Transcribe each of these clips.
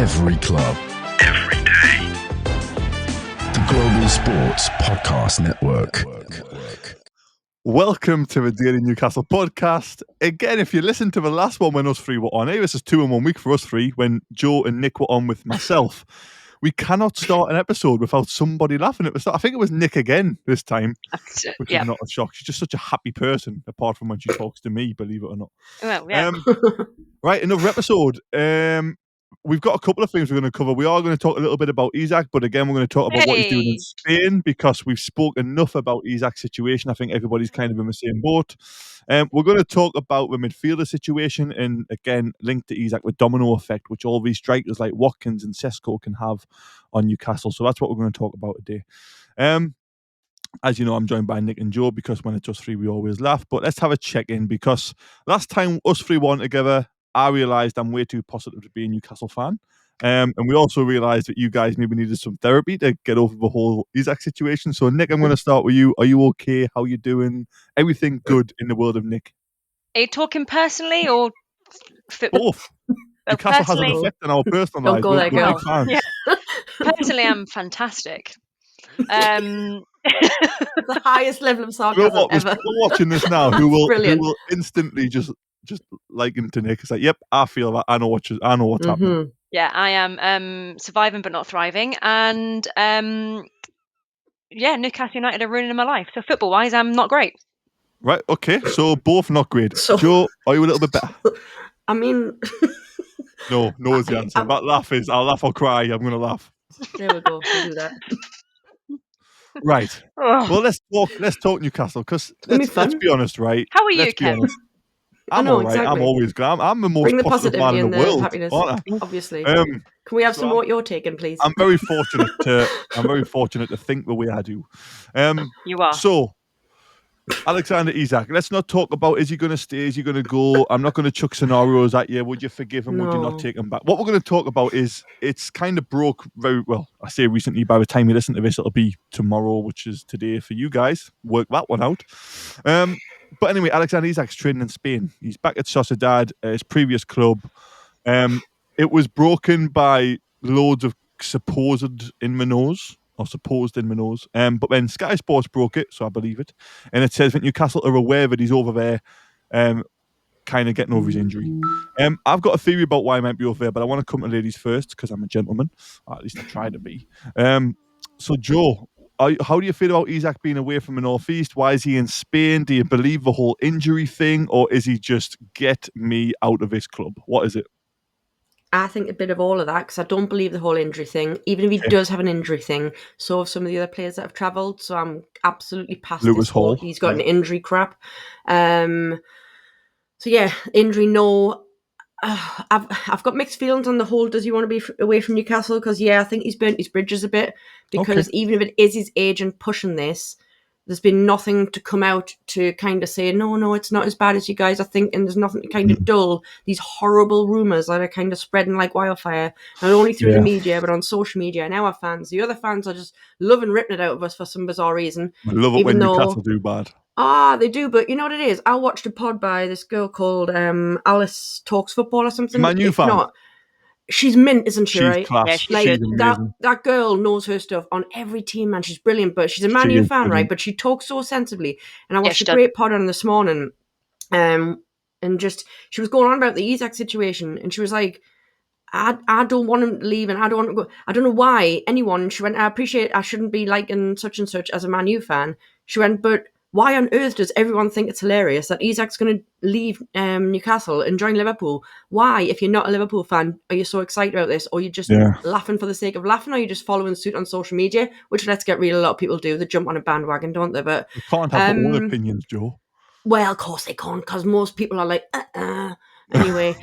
Every club. Every day. The Global Sports Podcast Network. Welcome to the Daily Newcastle podcast. Again, if you listen to the last one when us three were on, this is 2 in 1 week for us three, when Joe and Nick were on with myself. We cannot start an episode without somebody laughing at the start. I think it was Nick again this time, which is not a shock. She's just such a happy person, apart from when she talks to me, believe it or not. Well, yeah. Right, another episode. We've got a couple of things we're going to cover. We are going to talk a little bit about Isaac, but again, we're going to talk about what he's doing in Spain, because we've spoke enough about Isaac's situation. I think everybody's kind of in the same boat. We're going to talk about the midfielder situation, and again, linked to Isaac, the domino effect, which all these strikers like Watkins and Sesko can have on Newcastle. So that's what we're going to talk about today. As you know, I'm joined by Nick and Joe, because when it's us three, we always laugh. But let's have a check-in, because last time us three were on together, I realised I'm way too positive to be a Newcastle fan. And we also realised that you guys maybe needed some therapy to get over the whole Isaac situation. So, Nick, I'm going to start with you. Are you okay? How you doing? Everything good in the world of Nick? Are you talking personally or... Both. Newcastle has an effect on our personal lives. Don't go there, girl. Big fans. Yeah. Personally, I'm fantastic. The highest level of sarcasm There's ever. people watching this now who Brilliant. will instantly just liken to Nick. It's like, yep, I feel that. I know what's happening. Yeah, I am surviving but not thriving. And Newcastle United are ruining my life. So football-wise, I'm not great. Right, okay. So both not great. So- Joe, are you a little bit better? I mean, No is the answer. That laugh is, I'll laugh or cry. I'm going to laugh. there we go. We'll do that. Right. Well, let's talk Newcastle, because let's be honest, right? How are you, Let's be Kev? honest. I'm know, all right. exactly. I'm always good. I'm the most Bring the positive man positivity in and the the world, happiness, aren't I? obviously. Can we have some more you're taking, please? I'm very fortunate to think the way I do. You are. So, Alexander Isak, let's not talk about, is he going to stay, is he going to go? I'm not going to chuck scenarios at you. Would you forgive him? Would you not No. take him back? What we're going to talk about is, it's kind of broke very well. I say recently, by the time you listen to this, it'll be tomorrow, which is today for you guys. Work that one out. But anyway, Alexander Isak's training in Spain. He's back at Sociedad, his previous club. It was broken by loads of supposed inmanos. But then Sky Sports broke it, so I believe it. And it says that Newcastle are aware that he's over there, kind of getting over his injury. I've got a theory about why he might be over there, but I want to come to ladies first, because I'm a gentleman. Or at least I try to be. So, Joe, how do you feel about Isak being away from the Northeast? Why is he in Spain? Do you believe the whole injury thing, or is he just get me out of this club? What is it? I think a bit of all of that, because I don't believe the whole injury thing. Even if he does have an injury thing, so have some of the other players that have travelled. So I'm absolutely past Lewis this whole, Hall. he's got an injury crap. So yeah, injury, no. I've got mixed feelings on the whole. Does he want to be away from Newcastle? Because I think he's burnt his bridges a bit. Because even if it is his agent pushing this, there's been nothing to come out to kind of say, no, it's not as bad as you guys are thinking. There's nothing to kind of dull these horrible rumours that are kind of spreading like wildfire, not only through the media, but on social media. And our fans, the other fans are just loving ripping it out of us for some bizarre reason. I love it when Newcastle do bad. They do, but you know what it is? I watched a pod by this girl called Alice Talks Football or something. My new fan. Not, she's mint, isn't she? She's right? class. Yeah, she's Like good. that girl knows her stuff on every team, man. She's brilliant, but she's a Man U fan, right? But she talks so sensibly. And I watched a great pod on this morning, and just she was going on about the Isak situation, and she was like, I don't want him to leave, and I don't want to go. I don't know why anyone. She went, I appreciate I shouldn't be liking such and such as a Man U fan. She went, but why on earth does everyone think it's hilarious that Isak's going to leave Newcastle and join Liverpool? Why, if you're not a Liverpool fan, are you so excited about this? Or are you just laughing for the sake of laughing? Or are you just following suit on social media? Which, let's get real, a lot of people do. They jump on a bandwagon, don't they? But you can't have their own opinions, Joe. Well, of course they can't, because most people are like, Anyway,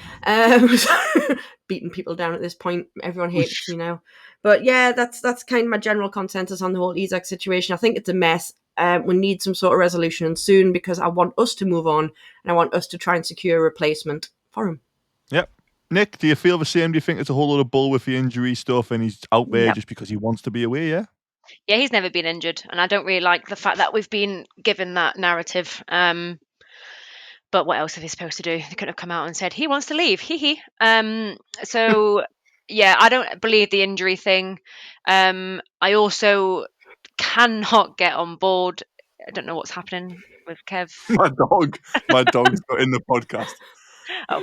beating people down at this point. Everyone hates me now. But yeah, that's kind of my general consensus on the whole Isak situation. I think it's a mess. We need some sort of resolution soon, because I want us to move on, and I want us to try and secure a replacement for him. Yep. Nick, do you feel the same? Do you think it's a whole lot of bull with the injury stuff, and he's out there just because he wants to be away, yeah? Yeah, he's never been injured, and I don't really like the fact that we've been given that narrative. But what else are they supposed to do? They couldn't have come out and said he wants to leave. Hee hee. So yeah, I don't believe the injury thing. I also cannot get on board. I don't know what's happening with Kev. My dog's got in the podcast. Oh,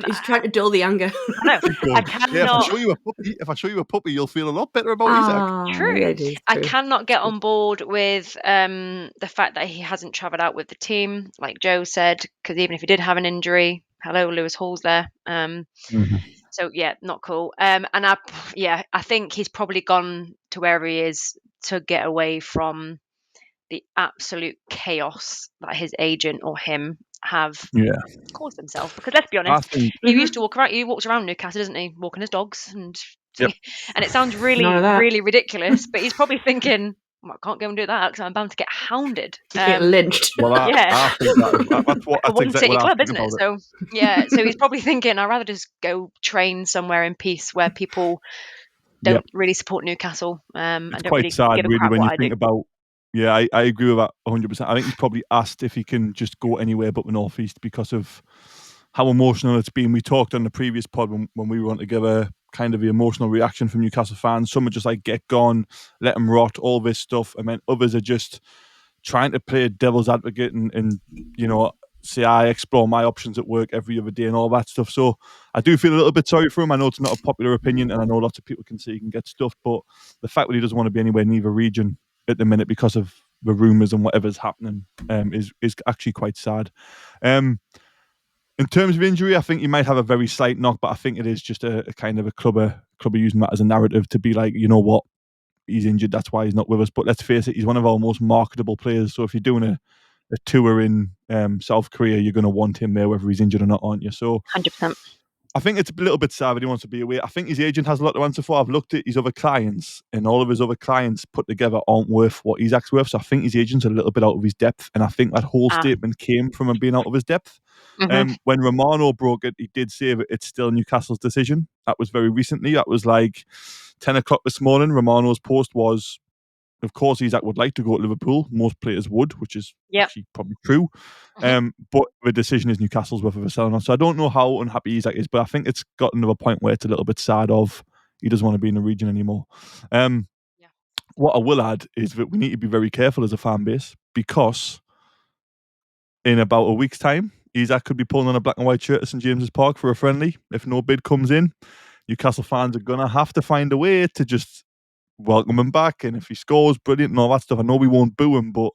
he's trying to dull the anger. I know. I cannot. Yeah, if I show you a puppy, you'll feel a lot better about Isaac. True. Yeah, it is I true. cannot get on board with the fact that he hasn't travelled out with the team, like Joe said, because even if he did have an injury, hello, Lewis Hall's there. So yeah, not cool. And I think he's probably gone to wherever he is to get away from the absolute chaos that his agent or him have caused himself. Because let's be honest, he used to walk around. He walks around Newcastle, doesn't he? Walking his dogs, and it sounds really, really ridiculous. But he's probably thinking, well, I can't go and do that because I'm bound to get hounded. Get lynched. Well, I think that's one exactly city what club, I isn't think it? about So so he's probably thinking, I'd rather just go train somewhere in peace where people don't really support Newcastle. It's don't quite really sad, give a really, crap when what you I think do. about. Yeah, I agree with that 100%. I think he's probably asked if he can just go anywhere but the Northeast because of how emotional it's been. We talked on the previous pod when we were on together, kind of the emotional reaction from Newcastle fans. Some are just like, get gone, let him rot, all this stuff. And then others are just trying to play devil's advocate and say I explore my options at work every other day and all that stuff. So I do feel a little bit sorry for him. I know it's not a popular opinion and I know lots of people can say he can get stuffed, but the fact that he doesn't want to be anywhere near the region at the minute because of the rumours and whatever's happening is actually quite sad. In terms of injury, I think he might have a very slight knock, but I think it is just a kind of a club using that as a narrative to be like, you know what, he's injured, that's why he's not with us. But let's face it, he's one of our most marketable players. So if you're doing a tour in South Korea, you're going to want him there whether he's injured or not, aren't you? So 100%. I think it's a little bit sad that he wants to be away. I think his agent has a lot to answer for. I've looked at his other clients, and all of his other clients put together aren't worth what Isaac's worth. So I think his agent's a little bit out of his depth, and I think that whole statement came from him being out of his depth. When Romano broke it, he did say that it's still Newcastle's decision. That was very recently. That was like 10 o'clock this morning. Romano's post was, of course, Isaac would like to go to Liverpool. Most players would, which is actually probably true. But the decision is Newcastle's worth of a selling on. So I don't know how unhappy Isaac is, but I think it's gotten to a point where it's a little bit sad of he doesn't want to be in the region anymore. What I will add is that we need to be very careful as a fan base because in about a week's time, Isaac could be pulling on a black and white shirt at St James's Park for a friendly. If no bid comes in, Newcastle fans are going to have to find a way to just welcome him back, and if he scores, brilliant and all that stuff. I know we won't boo him, but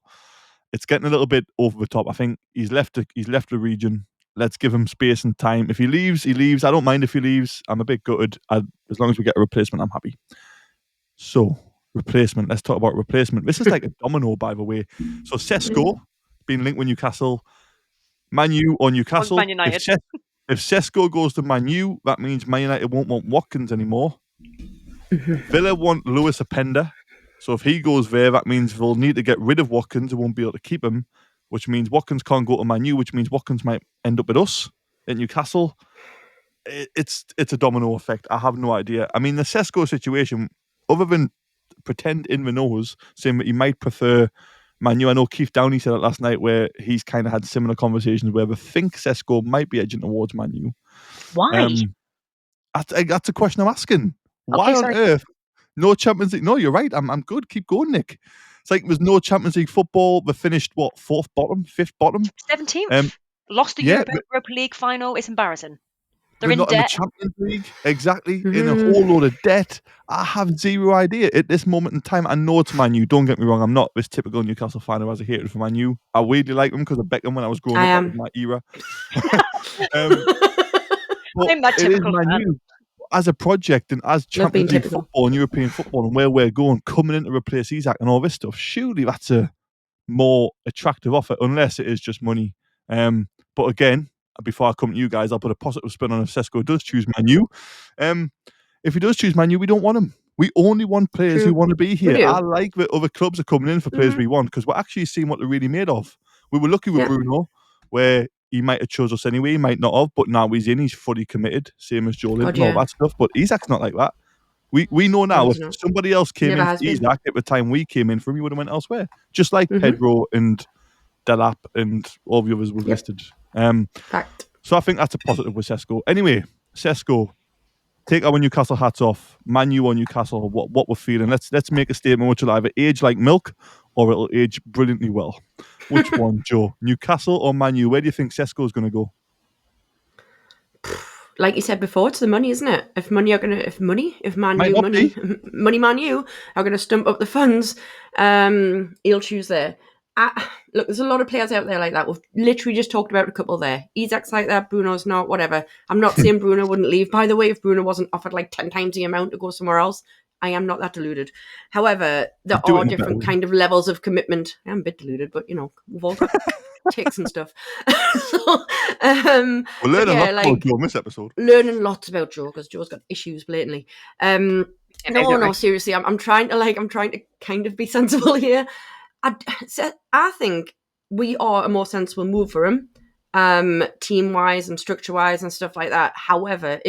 it's getting a little bit over the top. I think he's left the region. Let's give him space and time. If he leaves, he leaves. I don't mind if he leaves. I'm a bit gutted. As long as we get a replacement, I'm happy. So, replacement. Let's talk about replacement. This is like a domino, by the way. So, Sesko being linked with Newcastle, Man U or Newcastle. Man United. If Sesko goes to Man U, that means Man United won't want Watkins anymore. Villa want Lewis Openda. So if he goes there, that means they'll need to get rid of Watkins and won't be able to keep him, which means Watkins can't go to Man U, which means Watkins might end up at us at Newcastle. It's a domino effect. I have no idea. I mean, the Sesko situation, other than pretend in the nose, saying that he might prefer Man U. I know Keith Downey said it last night where he's kind of had similar conversations where they think Sesko might be edging towards Man U. Why? That's a question I'm asking. Why on earth? No Champions League. No, you're right. I'm good. Keep going, Nick. It's like there's no Champions League football. They finished fifth bottom. 17th. Lost the Europa League final. It's embarrassing. They're in not debt. In the Champions League. Exactly. In a whole load of debt. I have zero idea at this moment in time. I know it's Man U. Don't get me wrong. I'm not this typical Newcastle fan who has a hatred for Man U. I really like them because of Beckham when I was growing up. That was my era. I'm that typical fan. U. As a project and as Champions League football and European football and where we're going, coming in to replace Isaac and all this stuff, surely that's a more attractive offer, unless it is just money. But again, before I come to you guys, I'll put a positive spin on if Sesko does choose Man U. If he does choose Man U, we don't want him. We only want players who want to be here. I like that other clubs are coming in for players we want because we're actually seeing what they're really made of. We were lucky with Bruno, where he might have chose us anyway, he might not have, but now he's in, he's fully committed, same as Joe Linton, all that stuff. But Isaac's not like that. We know now if somebody else came in for Isaac at the time we came in for him, he would have went elsewhere. Just like Pedro and Delap and all the others we've listed. Fact. So I think that's a positive with Sesko. Anyway, Sesko, take our Newcastle hats off. Man U or Newcastle, what we're feeling. Let's make a statement which will either age like milk or it'll age brilliantly well. Which one, Joe? Newcastle or Man U? Where do you think Sesko is going to go? Like you said before, it's the money, isn't it? If Man U are gonna stump up the funds, he'll choose there. Look, there's a lot of players out there like that. We've literally just talked about a couple there. Isak's like that, Bruno's not, whatever. I'm not saying Bruno wouldn't leave. By the way, if Bruno wasn't offered like 10 times the amount to go somewhere else, I am not that deluded. However, there are different kind of levels of commitment. I'm a bit deluded, but we've all got ticks and stuff. So, we're learning lots about Joe in this episode. Learning lots about Joe because Joe's got issues blatantly. No, seriously, I'm trying to kind of be sensible here. I think we are a more sensible move for him, team-wise and structure-wise and stuff like that. However,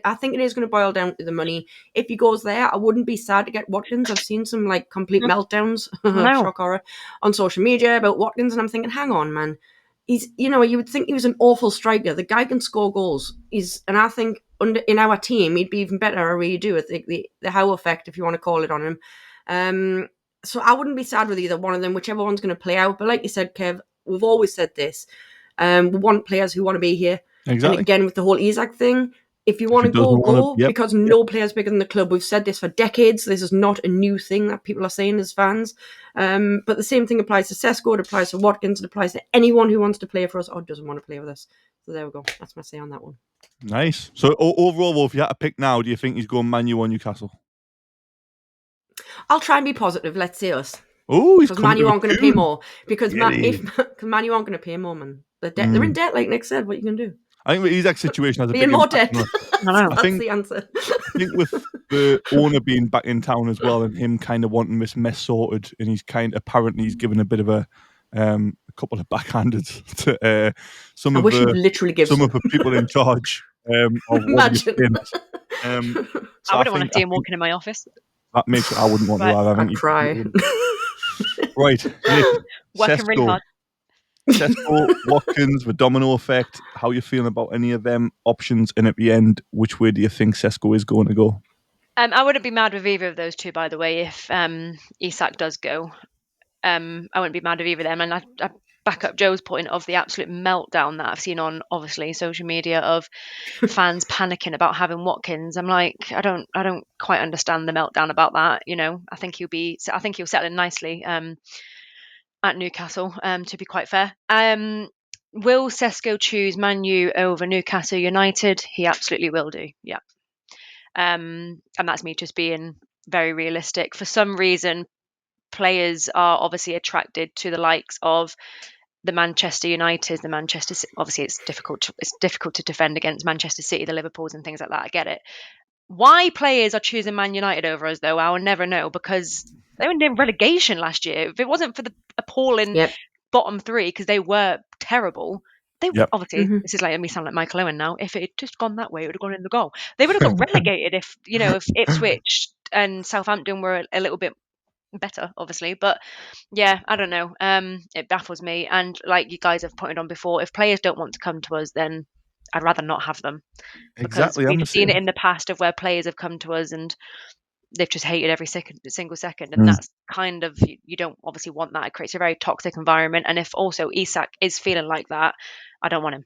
I think it is going to boil down to the money. If he goes there, I wouldn't be sad to get Watkins. I've seen some like complete meltdowns, shock horror, on social media about Watkins, and I'm thinking, hang on, man. He's, you would think he was an awful striker. The guy can score goals. And I think in our team, he'd be even better. I really do. I think the Howe effect, if you want to call it, on him. So I wouldn't be sad with either one of them, whichever one's going to play out. But like you said, Kev, we've always said this. We want players who want to be here. Exactly. And again, with the whole Isak thing, if you want to go, because no player's bigger than the club. We've said this for decades. This is not a new thing that people are saying as fans. But the same thing applies to Sesko, it applies to Watkins, it applies to anyone who wants to play for us or doesn't want to play with us. So there we go. That's my say on that one. Nice. So overall, Wolf, if you had to pick now, do you think he's going Man U or Newcastle? I'll try and be positive. Let's say us. Oh, because Man U aren't going to pay more. Because Man U aren't going to pay more, man. They're in debt, like Nick said. What are you going to do? I think with Isak's situation has a big more impact. debt. That's the answer. I think with the owner being back in town as well, and him kind of wanting this mess sorted, and apparently he's given a bit of a couple of backhanders to some of the people in charge. Imagine. I wouldn't want to see him walking in my office. That makes it. I wouldn't want to either. I'd cry. Right, Nick, working really hard. Sesko, Watkins, the domino effect. How are you feeling about any of them options? And at the end, which way do you think Sesko is going to go? I wouldn't be mad with either of those two, by the way, if Isak does go. I wouldn't be mad with either of them. And I back up Joe's point of the absolute meltdown that I've seen on, obviously, social media of fans panicking about having Watkins. I'm like, I don't quite understand the meltdown about that. I think he'll settle in nicely at Newcastle, to be quite fair. Will Sesko choose Man U over Newcastle United? He absolutely will do. Yeah. And that's me just being very realistic. For some reason, players are obviously attracted to the likes of the Manchester United, obviously it's difficult to defend against Manchester City, the Liverpools and things like that. I get it. Why players are choosing Man United over us, though, I will never know, because they were in relegation last year. If it wasn't for the appalling bottom three, because they were terrible, obviously, this is like me sound like Michael Owen now. If it had just gone that way, it would have gone in the goal. They would have got relegated if Ipswich and Southampton were a little bit better, obviously. But yeah, I don't know. It baffles me. And like you guys have pointed on before, if players don't want to come to us, then I'd rather not have them. Exactly. Because we've seen it in the past of where players have come to us and they've just hated every single second. And that's kind of, you don't obviously want that. It creates a very toxic environment. And if also Isak is feeling like that, I don't want him.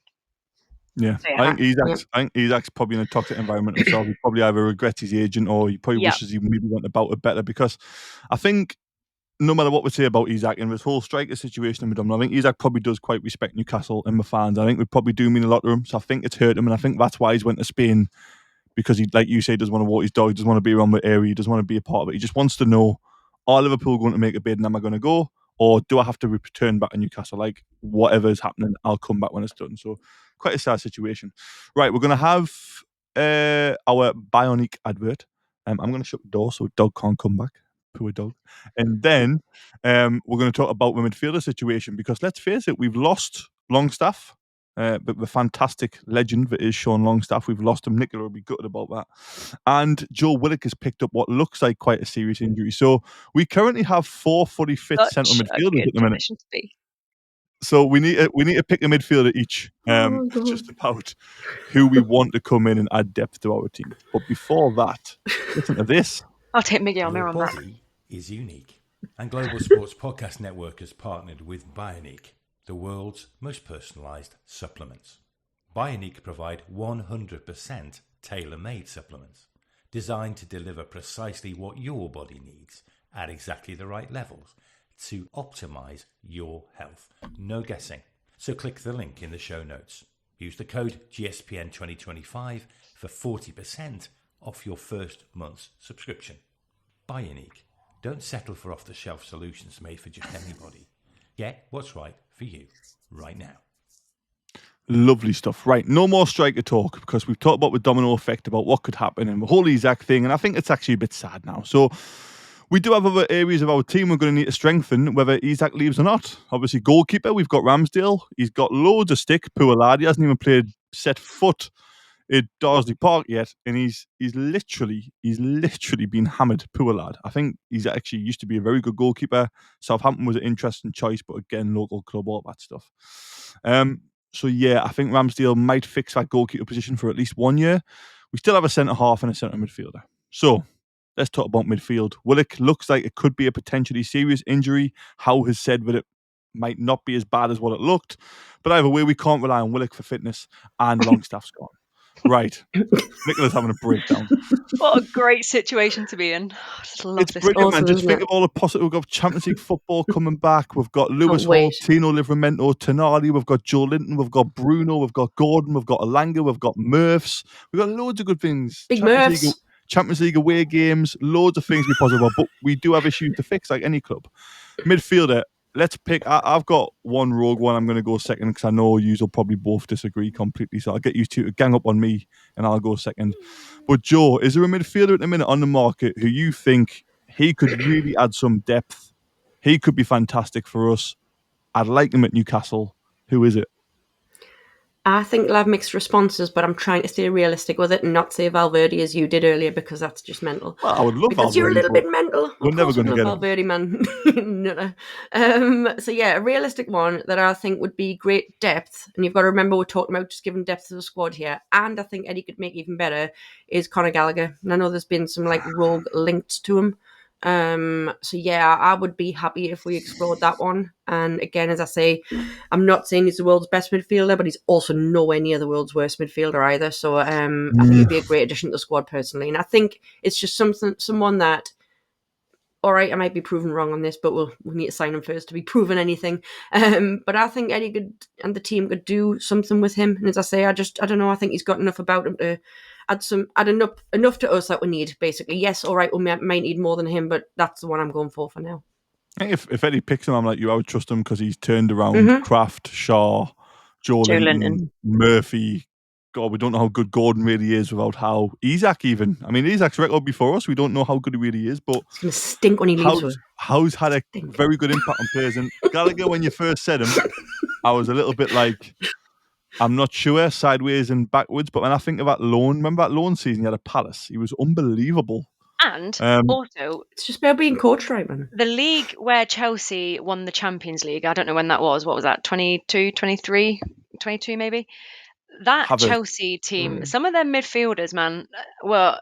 Yeah, so, I think Isak's probably in a toxic environment himself. He probably either regrets his agent or he probably wishes he maybe went about it better, because I think no matter what we say about Isak and this whole striker situation with him, I think Isak probably does quite respect Newcastle and the fans. I think we probably do mean a lot to him. So I think it's hurt him, and I think that's why he's went to Spain, because he, like you say, doesn't want to walk his dog, doesn't want to be around the area, he doesn't want to be a part of it. He just wants to know, are Liverpool going to make a bid and am I going to go? Or do I have to return back to Newcastle? Like, whatever is happening, I'll come back when it's done. So, quite a sad situation. Right, we're going to have our Bioniq advert. I'm going to shut the door so a dog can't come back. Poor dog. And then we're going to talk about the midfielder situation, because let's face it, we've lost Longstaff. But the fantastic legend that is Sean Longstaff, we've lost him. Nicola will be gutted about that. And Joe Willock has picked up what looks like quite a serious injury. So we currently have 4 fully fit central midfielders at the minute. So we need to pick a midfielder each. Just about who we want to come in and add depth to our team. But before that, listen to this. I'll take Miguel Almiron on that. Your body is unique, and Global Sports Podcast Network has partnered with Bioniq, the world's most personalised supplements. Bioniq provide 100% tailor-made supplements designed to deliver precisely what your body needs at exactly the right levels to optimise your health. No guessing. So click the link in the show notes. Use the code GSPN2025 for 40% off your first month's subscription. Bioniq. Don't settle for off-the-shelf solutions made for just anybody. Get what's right for you right now. Lovely stuff. Right, no more striker talk because we've talked about the domino effect, about what could happen and the whole Isak thing, and I think it's actually a bit sad now. So we do have other areas of our team we're going to need to strengthen, whether Isak leaves or not. Obviously, goalkeeper, we've got Ramsdale. He's got loads of stick. Poor lad. He hasn't even played set foot at Darsley Park yet, and he's literally been hammered. Poor lad. I think he's actually used to be a very good goalkeeper. Southampton was an interesting choice, but again, local club, all that stuff. So yeah, I think Ramsdale might fix that goalkeeper position for at least 1 year. We still have a centre half and a centre midfielder. So let's talk about midfield. Willock looks like it could be a potentially serious injury. Howe has said that it might not be as bad as what it looked, but either way, we can't rely on Willock for fitness, and Longstaff's gone. Right. Nicola's having a breakdown. What a great situation to be in. I just love It's this. brilliant, man. Awesome, Just isn't think it? of all the possible. We've got Champions League football coming back. We've got Lewis Hall, wait. Tino Livramento, Tonali. We've got Joe Linton. We've got Bruno. We've got Gordon. We've got Alanga. We've got Murphs. We've got loads of good things. Big Murphs. Champions League away games. Loads of things to be positive about. But we do have issues to fix, like any club. Midfielder. Let's pick. I've got one rogue one. I'm going to go second because I know you will probably both disagree completely. So I'll get you two to gang up on me and I'll go second. But Joe, is there a midfielder at the minute on the market who you think he could really add some depth? He could be fantastic for us. I'd like him at Newcastle. Who is it? I think we'll have mixed responses, but I'm trying to stay realistic with it and not say Valverde as you did earlier because that's just mental. Well, I would love because Valverde. You're a little bit mental. We're never going to get Valverde, man. So yeah, a realistic one that I think would be great depth, and you've got to remember we're talking about just giving depth to the squad here, and I think Eddie could make even better, is Conor Gallagher. And I know there's been some like rogue linked to him. So yeah, I would be happy if we explored that one. And again, as I say, I'm not saying he's the world's best midfielder, but he's also nowhere near the world's worst midfielder either. So I think he'd be a great addition to the squad personally. And I think it's just someone that, all right, I might be proven wrong on this, but we need to sign him first to be proven anything. But I think Eddie could and the team could do something with him. And as I say, I don't know. I think he's got enough about him to add enough to us that we need, basically. Yes, all right, we might need more than him, but that's the one I'm going for now. If Eddie picks him, I'm like you, I would trust him because he's turned around Kraft, Shaw, Joe Linton, Murphy. God, we don't know how good Gordon really is without how Isak even. I mean, Isak's record before us, we don't know how good he really is, but it's going to stink when he leaves. How's had a very good impact on players. And Gallagher, when you first said him, I was a little bit like, I'm not sure, sideways and backwards. But when I think of that loan, remember that loan season he had at Palace? He was unbelievable. And also, it's just about being coached right, man. The league where Chelsea won the Champions League, I don't know when that was. What was that? 22, 23, 22 maybe? That Chelsea team, some of their midfielders, man, were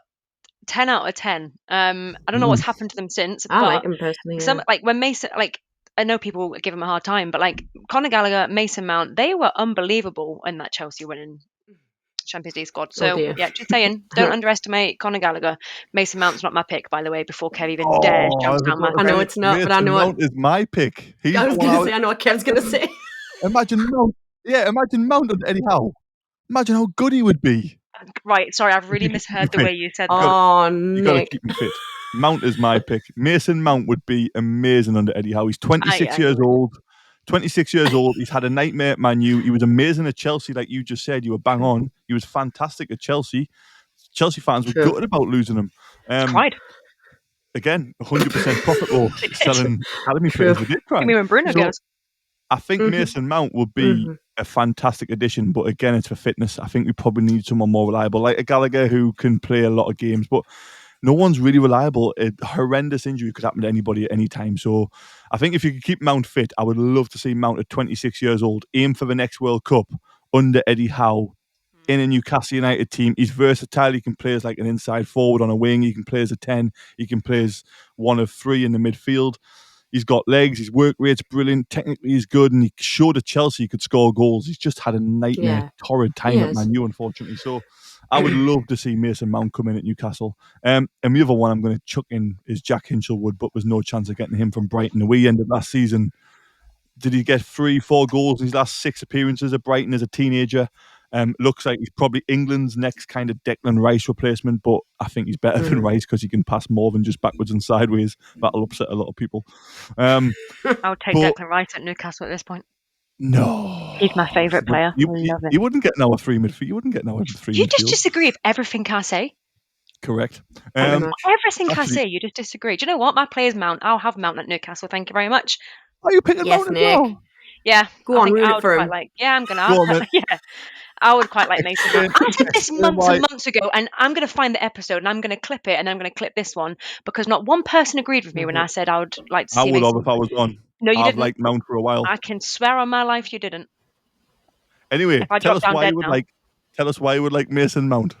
10 out of 10. I don't know what's happened to them since. I like them personally. Yeah. When Mason, I know people give him a hard time, but Conor Gallagher, Mason Mount, they were unbelievable in that Chelsea winning Champions League squad. So yeah, just saying, don't underestimate Conor Gallagher. Mason Mount's not my pick, by the way, before Kev even dares jump down my I know it's not, but I know Mount is my pick. I was going to say, I know what Kev's going to say. Imagine Mount. Yeah, imagine Mount and Eddie Howe. Imagine how good he would be. Right, sorry, I've really misheard the way you said that. Oh, you got to keep him fit. Mount is my pick. Mason Mount would be amazing under Eddie Howe. He's 26 years old. 26 years old. He's had a nightmare at Man U. He was amazing at Chelsea, like you just said. You were bang on. He was fantastic at Chelsea. Chelsea fans were gutted about losing him. Cried. Again, 100% profitable selling academy players. We did cry. Me when Bruno goes. I think Mason Mount would be a fantastic addition, but again, it's for fitness. I think we probably need someone more reliable, like a Gallagher who can play a lot of games. But no one's really reliable. A horrendous injury could happen to anybody at any time. So I think if you could keep Mount fit, I would love to see Mount at 26 years old aim for the next World Cup under Eddie Howe in a Newcastle United team. He's versatile. He can play as like an inside forward on a wing. He can play as a 10. He can play as one of three in the midfield. He's got legs. His work rate's brilliant. Technically, he's good. And he showed at Chelsea he could score goals. He's just had a nightmare, torrid time at Man U, unfortunately. So I would love to see Mason Mount come in at Newcastle. And the other one I'm going to chuck in is Jack Hinchelwood, but there's no chance of getting him from Brighton. The way he ended last season, did he get 3-4 goals in his last 6 appearances at Brighton as a teenager? Looks like he's probably England's next kind of Declan Rice replacement, but I think he's better than Rice because he can pass more than just backwards and sideways. That'll upset a lot of people. I would take Declan Rice at Newcastle at this point. No. He's my favourite player. You wouldn't get now a 3 midfield. You wouldn't get now a 3 You midfield. just disagree with everything I say. Correct. Everything I say, you just disagree. Do you know what? My player's Mount. I'll have Mount at Newcastle. Thank you very much. Are you picking Mount as well? Yeah. Go on, read it for him. I'm going to. Yeah. I would quite like Mason Mount. I said this months and months ago, and I'm going to find the episode and I'm going to clip it and I'm going to clip this one because not one person agreed with me when I said I would like to see Mason. I would have if I was on. No, you didn't. I've liked Mount for a while. I can swear on my life you didn't. Anyway, tell us why you would like Mason Mount.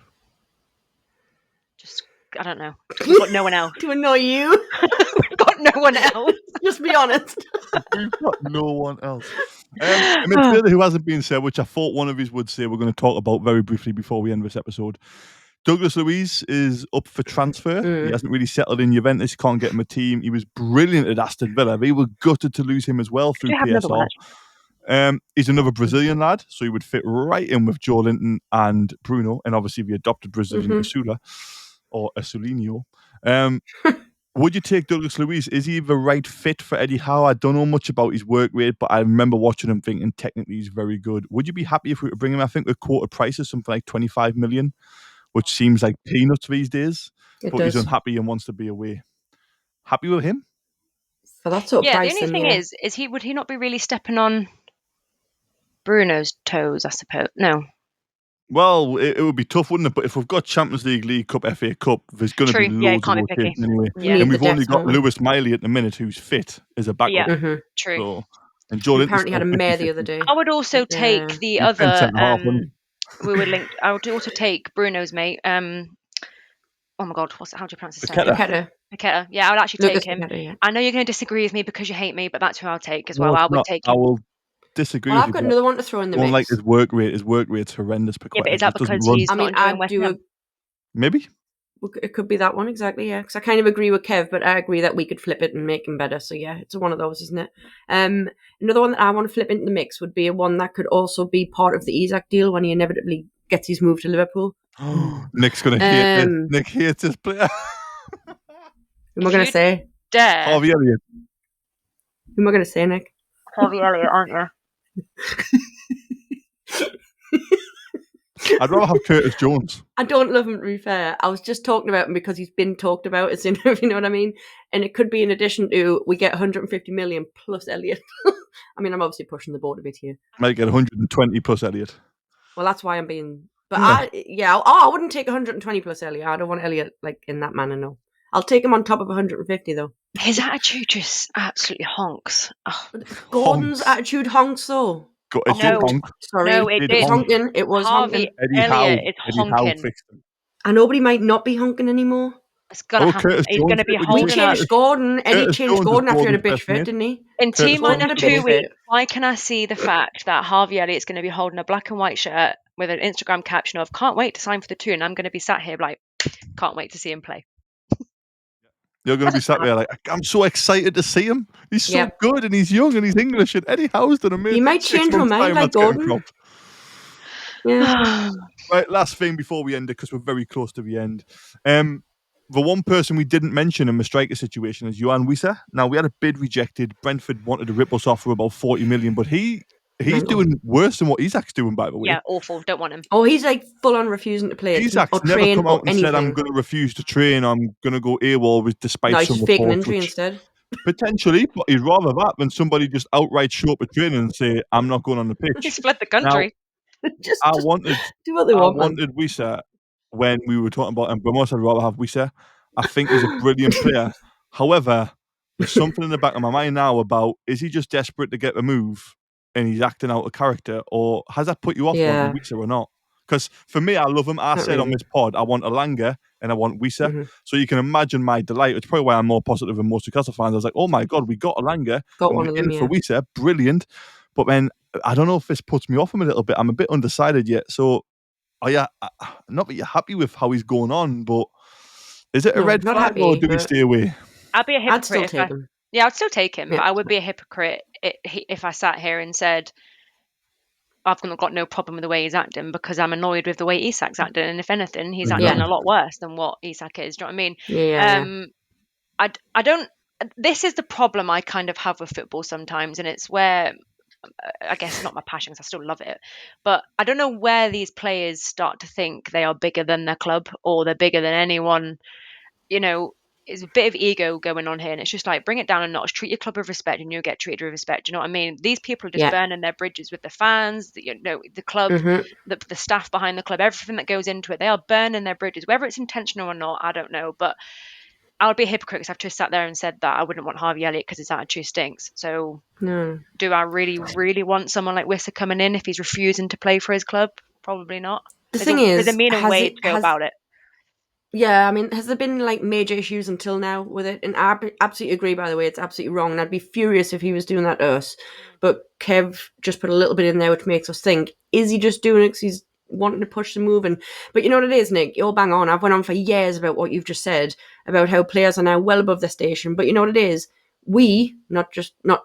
Just, I don't know. We've got no one else. To annoy you. We've got no one else. Just be honest. We've got no one else. A midfielder who hasn't been said, which I thought one of his would say, we're going to talk about very briefly before we end this episode. Douglas Luiz is up for transfer. He hasn't really settled in Juventus. He can't get him a team. He was brilliant at Aston Villa. They were gutted to lose him as well through PSR. He's another Brazilian lad, so he would fit right in with Joe Linton and Bruno, and obviously the adopted Brazilian Asula or Asulinho. Would you take Douglas Luiz? Is he the right fit for Eddie Howe? I don't know much about his work rate, but I remember watching him thinking technically he's very good. Would you be happy if we were to bring him? I think the quoted price is something like 25 million, which seems like peanuts these days. But he's unhappy and wants to be away. Happy with him? For that sort of price. The only thing is would he not be really stepping on Bruno's toes, I suppose? No. Well, it would be tough, wouldn't it? But if we've got Champions League, League Cup, FA Cup, there's going to be loads of rotation anyway. Yeah. And we've only got Lewis Miley at the minute who's fit as a backup. Yeah, true. So, and Joe apparently had a mare the other day. I would also take the other... we were linked. I would also take Bruno's mate. Oh my God, how do you pronounce his name? Paqueta. Yeah, I would actually take him. Paqueta, yeah. I know you're going to disagree with me because you hate me, but that's who I'll take as well. I would take him. I will disagree with you. I've got another one to throw in the mix. Like his work rate's horrendous. Yeah, but is that because he's not doing West Ham? Maybe. It could be that one, exactly, yeah. Because I kind of agree with Kev, but I agree that we could flip it and make him better. So yeah, it's one of those, isn't it? Another one that I want to flip into the mix would be one that could also be part of the Isak deal when he inevitably gets his move to Liverpool. Nick's going to hate this. Nick hates this player. Who am I going to say? Harvey Elliott. Who am I going to say, Nick? Harvey Elliott, aren't you? I'd rather have Curtis Jones. I don't love him, to be fair. I was just talking about him because he's been talked about, if you know what I mean. And it could be in addition to, we get 150 million plus Elliott. I mean, I'm obviously pushing the boat a bit here. Might get 120 plus Elliott. Well, that's why I'm being... But I wouldn't take 120 plus Elliott. I don't want Elliott in that manner, no. I'll take him on top of 150 though. His attitude just absolutely honks. Oh. Gordon's attitude honks though. Sorry, no, it did. Honking. It was honking. Elliott is honking. I know, but he might not be honking anymore. It's gonna happen. He's going to be holding up. Eddie changed Gordon after he had a bitch fit, didn't he? In T-minus 2 weeks, why can I see the fact that Harvey Elliott's going to be holding a black and white shirt with an Instagram caption of "Can't wait to sign for the 2," and I'm going to be sat here like, can't wait to see him play. You're going to be sat there like, I'm so excited to see him. He's so good and he's young and he's English and Eddie Howe's done amazing. He might change my mind like Gordon. Yeah. Right, last thing before we end it, because we're very close to the end. The one person we didn't mention in the striker situation is Yohan Wissa. Now, we had a bid rejected. Brentford wanted to rip us off for about 40 million, but he's doing worse than what Isak's doing, by the way. Yeah, awful. Don't want him. Oh, he's full on refusing to play. Isak's never come out and said, I'm going to refuse to train. I'm going to go AWOL despite some he's faking injury instead. Potentially, but he'd rather that than somebody just outright show up at training and say, I'm not going on the pitch. He split the country. Now, I wanted Wissa when we were talking about him. But most I'd rather have Wissa. I think he's a brilliant player. However, there's something in the back of my mind now about, is he just desperate to get a move and he's acting out of character, or has that put you off wanting Wissa or not? Because for me, I love him. I said on this pod, I want Elanga and I want Wissa. Mm-hmm. So you can imagine my delight. It's probably why I'm more positive than most Newcastle fans. I was like, oh my God, we got Elanga. Got one of them, for Wissa. Brilliant. But then I don't know if this puts me off him a little bit. I'm a bit undecided yet. So, not that you're happy with how he's going on, but is it a red flag happy, or do we stay away? I'd be a hypocrite. I'd still take him. Yeah, I'd still take him, but I would be a hypocrite if I sat here and said, I've got no problem with the way he's acting because I'm annoyed with the way Isak's acting. And if anything, he's acting a lot worse than what Isak is. Do you know what I mean? Yeah. I don't, this is the problem I kind of have with football sometimes. And it's where, I guess not my passion because I still love it, but I don't know where these players start to think they are bigger than their club or they're bigger than anyone. You know, it's a bit of ego going on here, and it's just like, bring it down a notch, treat your club with respect and you'll get treated with respect. Do you know what I mean? These people are just burning their bridges with the fans, the club, the staff behind the club, everything that goes into it. They are burning their bridges, whether it's intentional or not, I don't know, but I would be a hypocrite because I've just sat there and said that I wouldn't want Harvey Elliott because his attitude stinks. So do I really, really want someone like Wissa coming in if he's refusing to play for his club? Probably not. There's a meaner way to go about it. Yeah, I mean, has there been like major issues until now with it? And I absolutely agree, by the way, it's absolutely wrong. And I'd be furious if he was doing that to us. But Kev just put a little bit in there which makes us think, is he just doing it because he's wanting to push the move? But you know what it is, Nick? You're bang on. I've went on for years about what you've just said, about how players are now well above their station. But you know what it is? We, not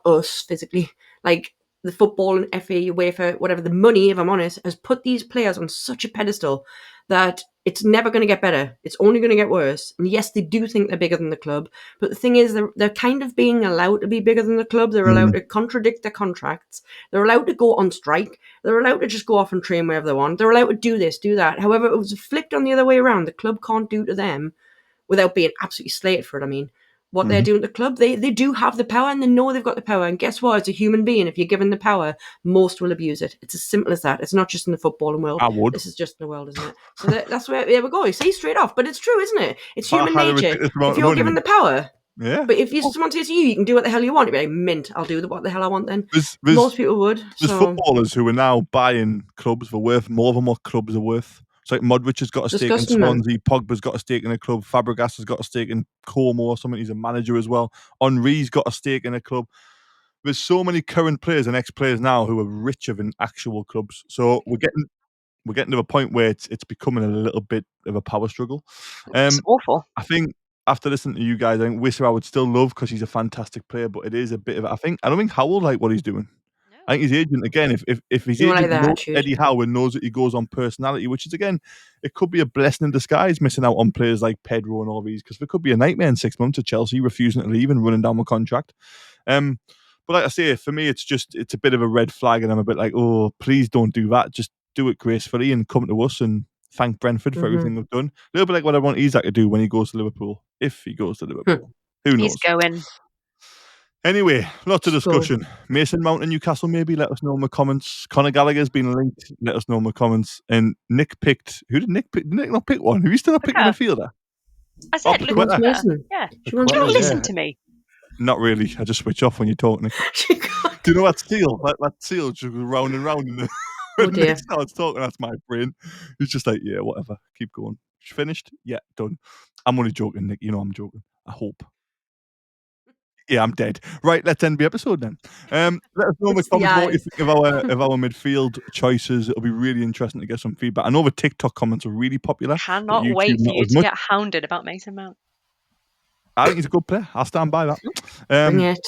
us physically, like the football and FA, UEFA, whatever, the money, if I'm honest, has put these players on such a pedestal that it's never going to get better. It's only going to get worse. And yes, they do think they're bigger than the club. But the thing is, they're kind of being allowed to be bigger than the club. They're allowed to contradict their contracts. They're allowed to go on strike. They're allowed to just go off and train wherever they want. They're allowed to do this, do that. However, it was flipped on the other way around. The club can't do to them without being absolutely slated for it. I mean, what they're doing at the club, they do have the power and they know they've got the power. And guess what? As a human being, if you're given the power, most will abuse it. It's as simple as that. It's not just in the footballing world. I would. This is just in the world, isn't it? So that's where there we go. You see, straight off. But it's true, isn't it? It's human nature. If you're given the power. Yeah. But if someone says to you, you can do what the hell you want, you'd be like, mint, I'll do what the hell I want then. Most people would. There's footballers who are now buying clubs for worth more than what clubs are worth. It's like Modric has got a stake in Swansea, Pogba's got a stake in a club, Fabregas has got a stake in Como or something, he's a manager as well. Henry's got a stake in a club. There's so many current players and ex-players now who are richer than actual clubs. So we're getting to a point where it's becoming a little bit of a power struggle. It's awful. I think after listening to you guys, I think Wissa I would still love because he's a fantastic player, but it is a bit of I don't think Howell like what he's doing. I think his agent, again, if his agent knows Eddie Howe and knows that he goes on personality, which is, again, it could be a blessing in disguise missing out on players like Pedro and all these, because there could be a nightmare in 6 months of Chelsea refusing to leave and running down the contract. But like I say, for me, it's a bit of a red flag, and I'm a bit like, oh, please don't do that. Just do it gracefully and come to us and thank Brentford for everything they've done. A little bit like what I want Isak to do when he goes to Liverpool, if he goes to Liverpool. Who knows? He's going. Anyway, lots of discussion. Mason Mount and Newcastle, maybe. Let us know in the comments. Conor Gallagher's been linked. Let us know in the comments. And Nick picked... Who did Nick pick? Did Nick not pick one? Who still not picking a midfielder? I said, look at Mason. Yeah. You don't listen to me. Not really. I just switch off when you talk, Nick. Do you know that seal? That seal just goes round and round. When Nick starts talking, that's my brain. He's just like, yeah, whatever. Keep going. Finished? Yeah, done. I'm only joking, Nick. You know I'm joking. I hope. Yeah, I'm dead. Right, let's end the episode then. Let us know in the comments what you think of our midfield choices. It'll be really interesting to get some feedback. I know the TikTok comments are really popular. Cannot wait for you to get hounded about Mason Mount. I think he's a good player. I'll stand by that. Bring it.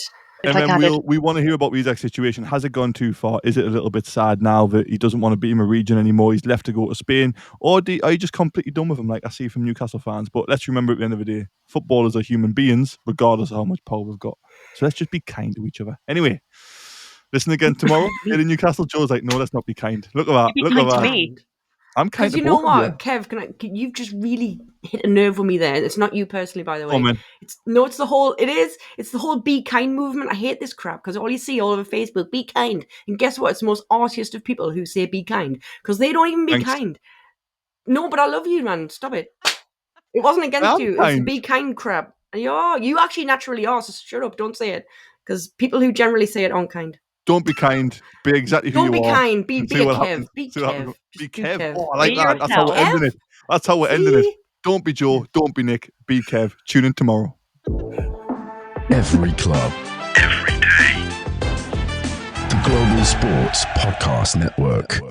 And then we want to hear about Isak's situation. Has it gone too far? Is it a little bit sad now that he doesn't want to be in the region anymore? He's left to go to Spain. Or are you just completely done with him, like I see from Newcastle fans? But let's remember at the end of the day, footballers are human beings, regardless of how much power we've got. So let's just be kind to each other. Anyway, listen again tomorrow. Here in Newcastle, Joe's like, no, let's not be kind. Look at that. Look at that. Me. I'm kind of. You know what, Kev? You've just really hit a nerve with me there. It's not you personally, by the way. It's the whole. It's the whole be kind movement. I hate this crap because all you see all over Facebook, be kind, and guess what? It's the most artiest of people who say be kind because they don't even be kind. No, but I love you, man. Stop it. It wasn't against you. It was kind. be kind crap. You actually naturally are, so shut up, don't say it. Because people who generally say it aren't kind. Don't be kind. Be exactly who you are. Don't be kind. Be a Kev. Be Kev. Be Kev. Kev. Oh, I like Be that. That's how we're yourself. ending it. That's how we're ending it. Don't be Joe. Don't be Nick. Be Kev. Tune in tomorrow. Every club. Every day. The Global Sports Podcast Network.